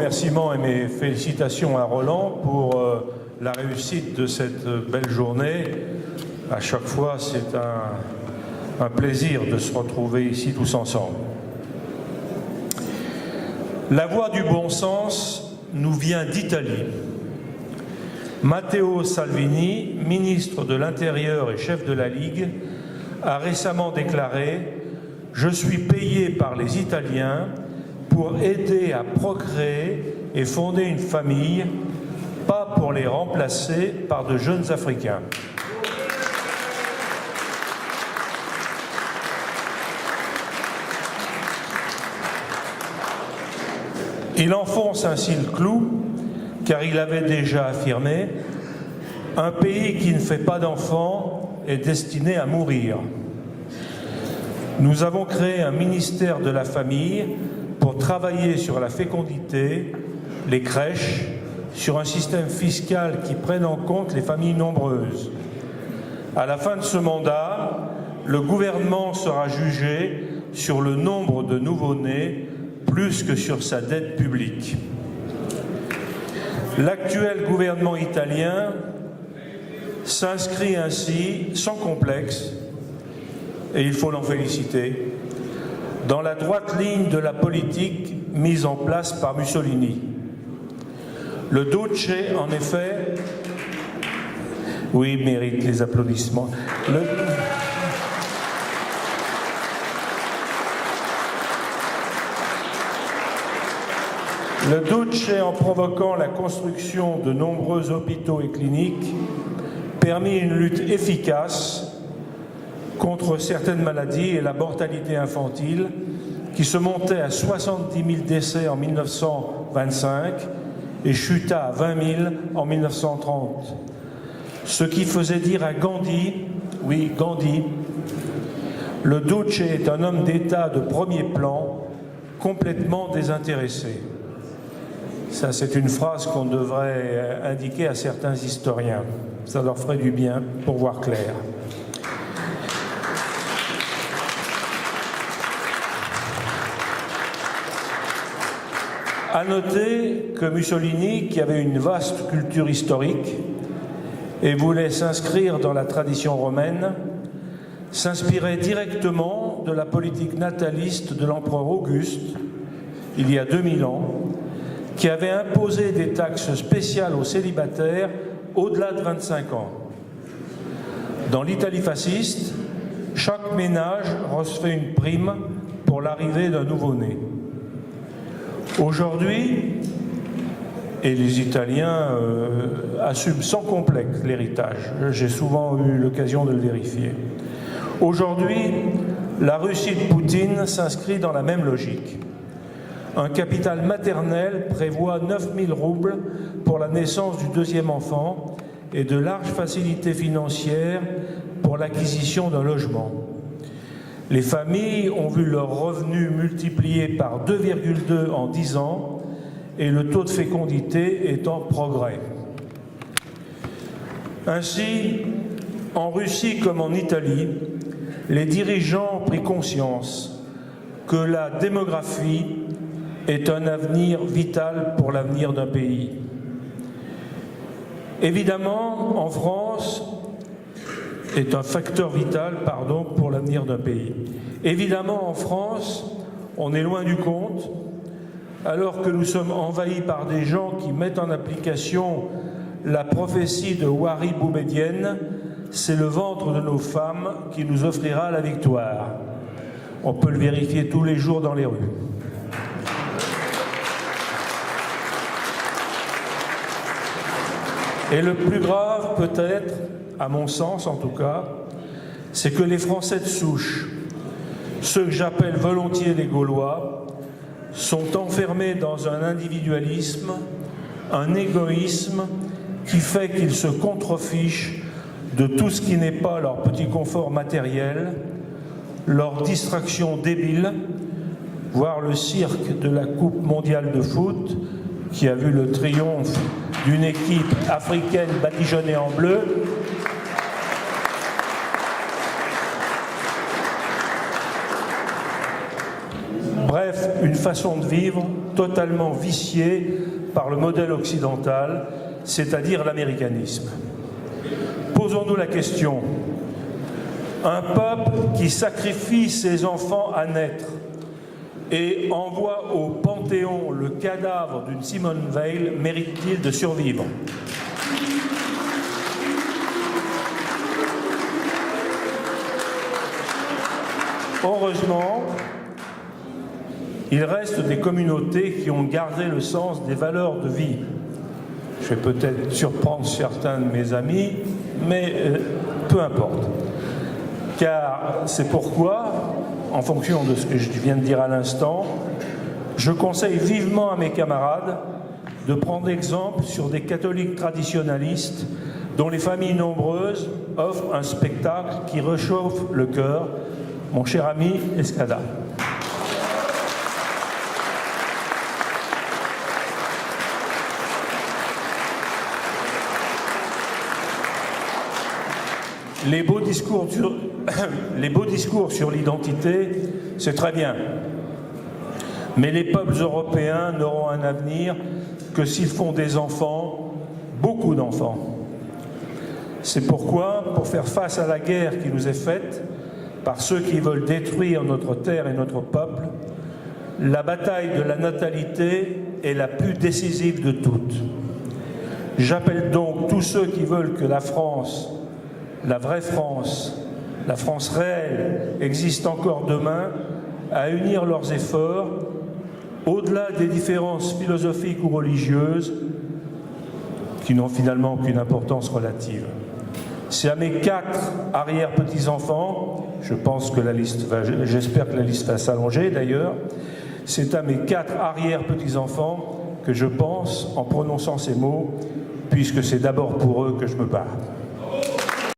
remerciements et mes félicitations à Roland pour la réussite de cette belle journée. À chaque fois, c'est un plaisir de se retrouver ici tous ensemble. La voix du bon sens nous vient d'Italie. Matteo Salvini, ministre de l'Intérieur et chef de la Ligue, a récemment déclaré « Je suis payé par les Italiens pour aider à procréer et fonder une famille, pas pour les remplacer par de jeunes Africains ». Il enfonce ainsi le clou, car il avait déjà affirmé « Un pays qui ne fait pas d'enfants est destiné à mourir ». Nous avons créé un ministère de la famille pour travailler sur la fécondité, les crèches, sur un système fiscal qui prenne en compte les familles nombreuses. À la fin de ce mandat, le gouvernement sera jugé sur le nombre de nouveau-nés plus que sur sa dette publique. L'actuel gouvernement italien s'inscrit ainsi, sans complexe, et il faut l'en féliciter, dans la droite ligne de la politique mise en place par Mussolini. Le Duce, en effet, oui, mérite les applaudissements. Le Duce, en provoquant la construction de nombreux hôpitaux et cliniques, permit une lutte efficace contre certaines maladies et la mortalité infantile qui se montait à 70 000 décès en 1925 et chuta à 20 000 en 1930. Ce qui faisait dire à Gandhi, oui, Gandhi, le Duce est un homme d'État de premier plan, complètement désintéressé. Ça, c'est une phrase qu'on devrait indiquer à certains historiens. Ça leur ferait du bien pour voir clair. À noter que Mussolini, qui avait une vaste culture historique et voulait s'inscrire dans la tradition romaine, s'inspirait directement de la politique nataliste de l'empereur Auguste, il y a 2000 ans, qui avait imposé des taxes spéciales aux célibataires au-delà de 25 ans. Dans l'Italie fasciste, chaque ménage recevait une prime pour l'arrivée d'un nouveau-né. Aujourd'hui, et les Italiens assument sans complexe l'héritage, j'ai souvent eu l'occasion de le vérifier. Aujourd'hui, la Russie de Poutine s'inscrit dans la même logique. Un capital maternel prévoit 9 000 roubles pour la naissance du deuxième enfant et de larges facilités financières pour l'acquisition d'un logement. Les familles ont vu leurs revenus multipliés par 2,2 en 10 ans et le taux de fécondité est en progrès. Ainsi, en Russie comme en Italie, les dirigeants ont pris conscience que la démographie est un avenir vital pour l'avenir d'un pays. Évidemment, en France, est un facteur vital, pour l'avenir d'un pays. Évidemment, en France, on est loin du compte, alors que nous sommes envahis par des gens qui mettent en application la prophétie de Wari Boumedienne, c'est le ventre de nos femmes qui nous offrira la victoire. On peut le vérifier tous les jours dans les rues. Et le plus grave, peut-être, à mon sens en tout cas, c'est que les Français de souche, ceux que j'appelle volontiers les Gaulois, sont enfermés dans un individualisme, un égoïsme qui fait qu'ils se contrefichent de tout ce qui n'est pas leur petit confort matériel, leur distraction débile, voire le cirque de la Coupe mondiale de foot, qui a vu le triomphe d'une équipe africaine badigeonnée en bleu, bref, une façon de vivre totalement viciée par le modèle occidental, c'est-à-dire l'américanisme. Posons-nous la question. Un peuple qui sacrifie ses enfants à naître et envoie au Panthéon le cadavre d'une Simone Veil mérite-t-il de survivre? Heureusement, il reste des communautés qui ont gardé le sens des valeurs de vie. Je vais peut-être surprendre certains de mes amis, mais peu importe. Car c'est pourquoi, en fonction de ce que je viens de dire à l'instant, je conseille vivement à mes camarades de prendre exemple sur des catholiques traditionalistes dont les familles nombreuses offrent un spectacle qui réchauffe le cœur. Mon cher ami Escada. Les beaux discours sur l'identité, c'est très bien. Mais les peuples européens n'auront un avenir que s'ils font des enfants, beaucoup d'enfants. C'est pourquoi, pour faire face à la guerre qui nous est faite par ceux qui veulent détruire notre terre et notre peuple, la bataille de la natalité est la plus décisive de toutes. J'appelle donc tous ceux qui veulent que la France, la vraie France, la France réelle, existe encore demain, à unir leurs efforts au-delà des différences philosophiques ou religieuses qui n'ont finalement aucune importance relative. C'est à mes 4 arrière-petits-enfants, j'espère que la liste va s'allonger d'ailleurs, c'est à mes 4 arrière-petits-enfants que je pense en prononçant ces mots, puisque c'est d'abord pour eux que je me bats.